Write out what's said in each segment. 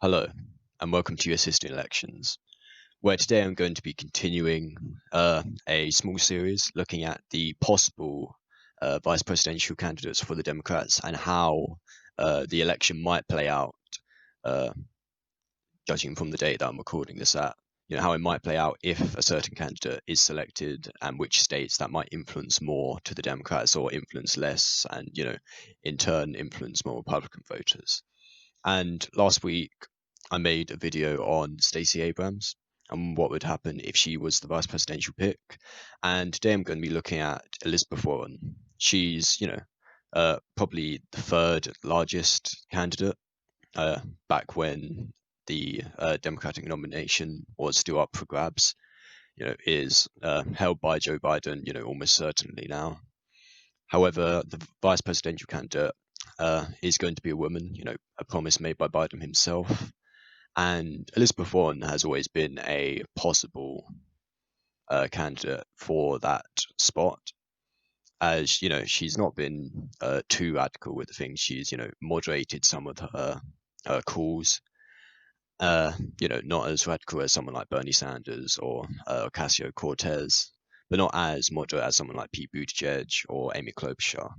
Hello, and welcome to US History Elections, where today I'm going to be continuing a small series looking at the possible vice presidential candidates for the Democrats and how the election might play out, uh, judging from the date that I'm recording this at. How it might play out if a certain candidate is selected and which states that might influence more to the Democrats or influence less, and, in turn, influence more Republican voters. And last week, I made a video on Stacey Abrams and what would happen if she was the vice presidential pick. And today I'm going to be looking at Elizabeth Warren. She's, probably the third largest candidate back when the Democratic nomination was still up for grabs. Is held by Joe Biden, almost certainly now. However, the vice presidential candidate is going to be a woman, a promise made by Biden himself. And Elizabeth Warren has always been a possible candidate for that spot, as she's not been too radical with the things. She's moderated some of her calls. Not as radical as someone like Bernie Sanders or Ocasio Cortez, but not as moderate as someone like Pete Buttigieg or Amy Klobuchar.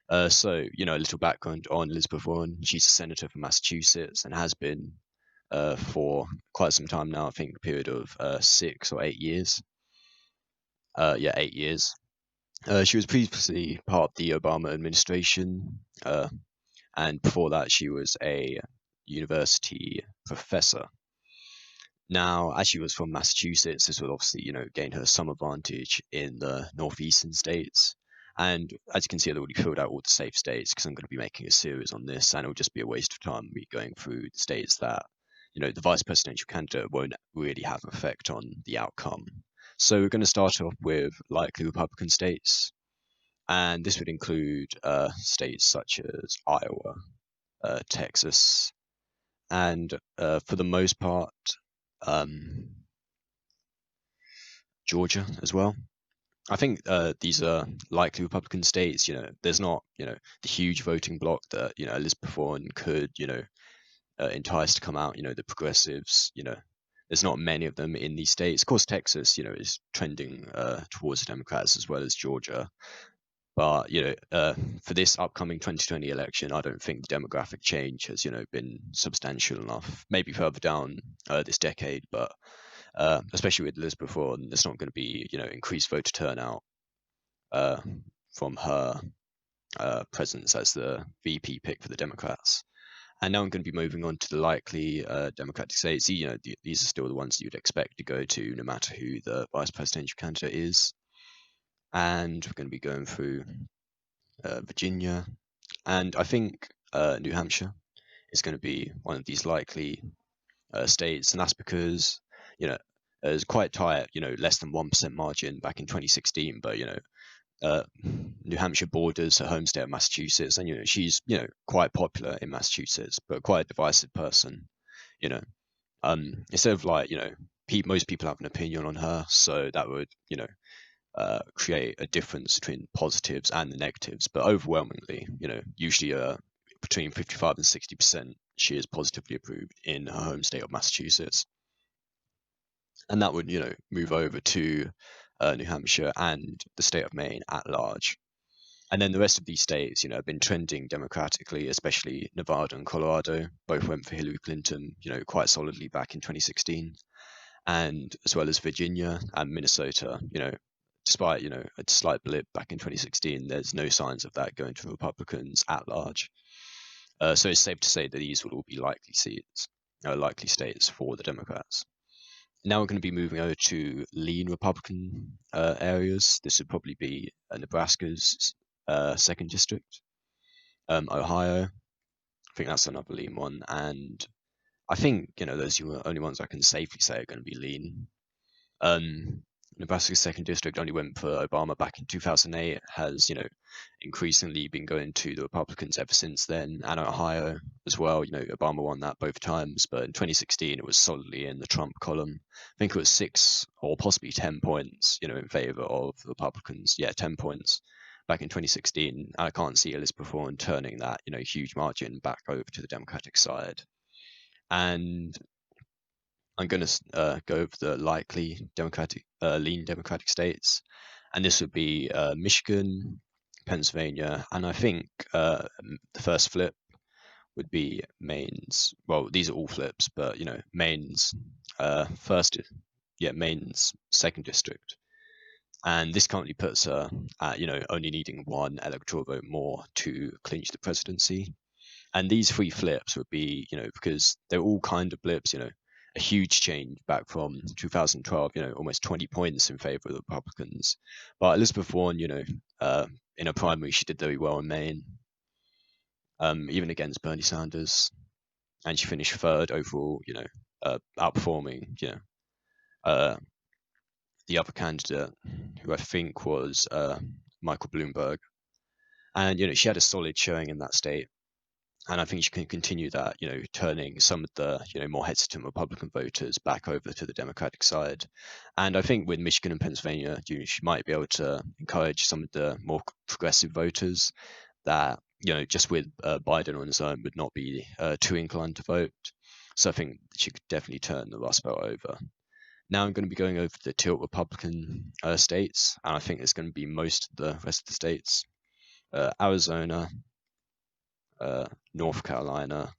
A little background on Elizabeth Warren. She's a senator from Massachusetts and has been for quite some time now. I think a period of 6 or 8 years. 8 years. She was previously part of the Obama administration, and before that, she was a university professor. Now, as she was from Massachusetts, this would obviously, gain her some advantage in the northeastern states. And as you can see, I've already filled out all the safe states because I'm going to be making a series on this, and it'll just be a waste of time me going through the states that, the vice presidential candidate won't really have an effect on the outcome. So we're going to start off with likely Republican states, and this would include states such as Iowa, Texas, and for the most part, um, Georgia as well. I think these are likely Republican states. There's not, the huge voting bloc that, Elizabeth Warren could, entice to come out. The progressives. There's not many of them in these states. Of course, Texas, is trending towards the Democrats as well as Georgia. But for this upcoming 2020 election, I don't think the demographic change has been substantial enough. Maybe further down this decade, but especially with Elizabeth Warren, there's not going to be increased voter turnout from her presence as the VP pick for the Democrats. And now I'm going to be moving on to the likely Democratic states. These are still the ones you'd expect to go to, no matter who the vice presidential candidate is. And we're going to be going through Virginia, and I think New Hampshire is going to be one of these likely states, and that's because it was quite tight, less than 1% margin back in 2016, but New Hampshire borders her home state of Massachusetts, and she's quite popular in Massachusetts, but quite a divisive person. You know, instead of like most people have an opinion on her, so that would create a difference between positives and the negatives. But overwhelmingly, usually between 55 and 60%, she is positively approved in her home state of Massachusetts. And that would, move over to New Hampshire and the state of Maine at large. And then the rest of these states, have been trending democratically, especially Nevada and Colorado. Both went for Hillary Clinton, quite solidly back in 2016. And as well as Virginia and Minnesota, despite a slight blip back in 2016, there's no signs of that going to Republicans at large. So it's safe to say that these will all be likely seats, likely states for the Democrats. Now we're going to be moving over to lean Republican areas. This would probably be Nebraska's second district, Ohio. I think that's another lean one, and I think those are the only ones I can safely say are going to be lean. Nebraska's second district only went for Obama back in 2008, has, increasingly been going to the Republicans ever since then, and Ohio as well. Obama won that both times, but in 2016 it was solidly in the Trump column. I think it was 6 or possibly 10 points, in favor of the Republicans. Yeah, 10 points back in 2016. And I can't see Elizabeth Warren turning that, huge margin back over to the Democratic side. And I'm going to go over the likely lean Democratic states, and this would be Michigan, Pennsylvania, and I think the first flip would be Maine's. Well, these are all flips, but Maine's first, Maine's second district, and this currently puts her at only needing one electoral vote more to clinch the presidency. And these three flips would be, because they're all kind of blips, a huge change back from 2012, almost 20 points in favor of the Republicans. But Elizabeth Warren, in a primary, she did very well in Maine, even against Bernie Sanders, and she finished third overall, outperforming, the other candidate, who I think was Michael Bloomberg. And, she had a solid showing in that state. And I think she can continue that, turning some of the, more hesitant Republican voters back over to the Democratic side. And I think with Michigan and Pennsylvania, she might be able to encourage some of the more progressive voters that, just with Biden on his own would not be too inclined to vote. So I think she could definitely turn the Rust Belt over. Now I'm going to be going over the tilt Republican states, and I think it's going to be most of the rest of the states. Arizona, North Carolina,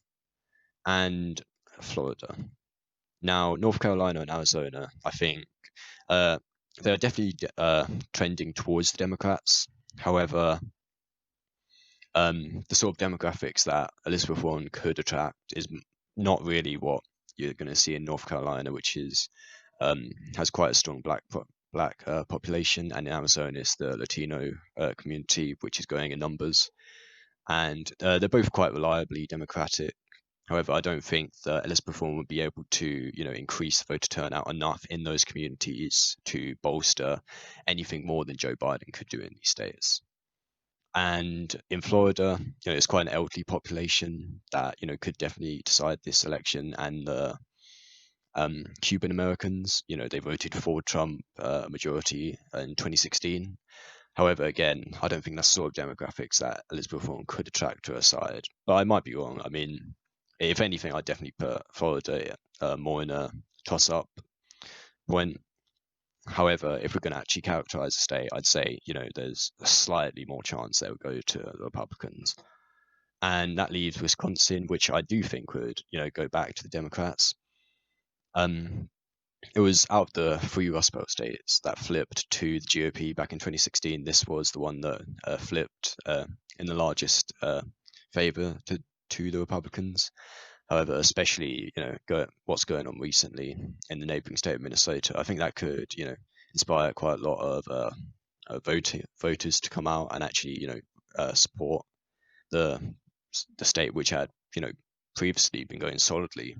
and Florida. Now, North Carolina and Arizona, I think they're definitely trending towards the Democrats. However, the sort of demographics that Elizabeth Warren could attract is not really what you're going to see in North Carolina, which is has quite a strong black population, and in Arizona it's the Latino community, which is growing in numbers. And they're both quite reliably Democratic. However, I don't think that Elizabeth Warren would be able to, increase voter turnout enough in those communities to bolster anything more than Joe Biden could do in these states. And in Florida, it's quite an elderly population that, could definitely decide this election. And the Cuban Americans, they voted for Trump a majority in 2016. However, again, I don't think that's the sort of demographics that Elizabeth Warren could attract to her side. But I might be wrong. I mean, if anything, I'd definitely put Florida more in a toss-up point. However, if we're going to actually characterize the state, I'd say, there's a slightly more chance they'll go to the Republicans. And that leaves Wisconsin, which I do think would, go back to the Democrats. It was out of the three Rust Belt states that flipped to the GOP back in 2016. This was the one that flipped in the largest favor to the Republicans. However, especially what's going on recently in the neighboring state of Minnesota, I think that could inspire quite a lot of voters to come out and actually support the state, which had previously been going solidly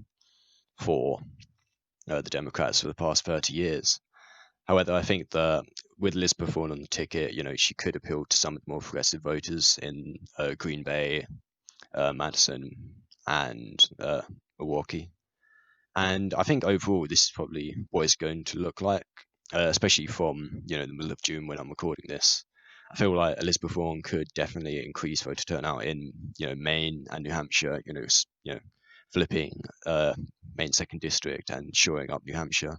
for the Democrats for the past 30 years. However, I think that with Elizabeth Warren on the ticket, she could appeal to some of the more progressive voters in Green Bay, Madison, and Milwaukee. And I think overall, this is probably what it's going to look like, especially from the middle of June when I'm recording this. I feel like Elizabeth Warren could definitely increase voter turnout in Maine and New Hampshire. Flipping Maine second district and shoring up New Hampshire.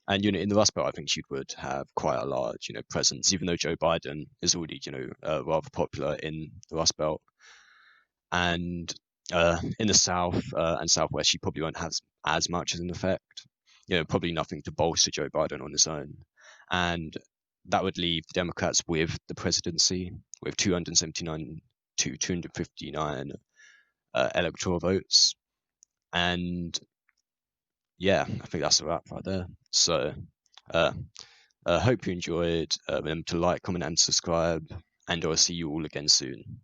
And in the Rust Belt, I think she would have quite a large presence, even though Joe Biden is already rather popular in the Rust Belt. And in the South and Southwest, she probably won't have as much as an effect. Probably nothing to bolster Joe Biden on his own. And that would leave the Democrats with the presidency with 279 to 259 electoral votes. And yeah, I think that's a wrap right there. So hope you enjoyed. Remember to like, comment, and subscribe, and I'll see you all again soon.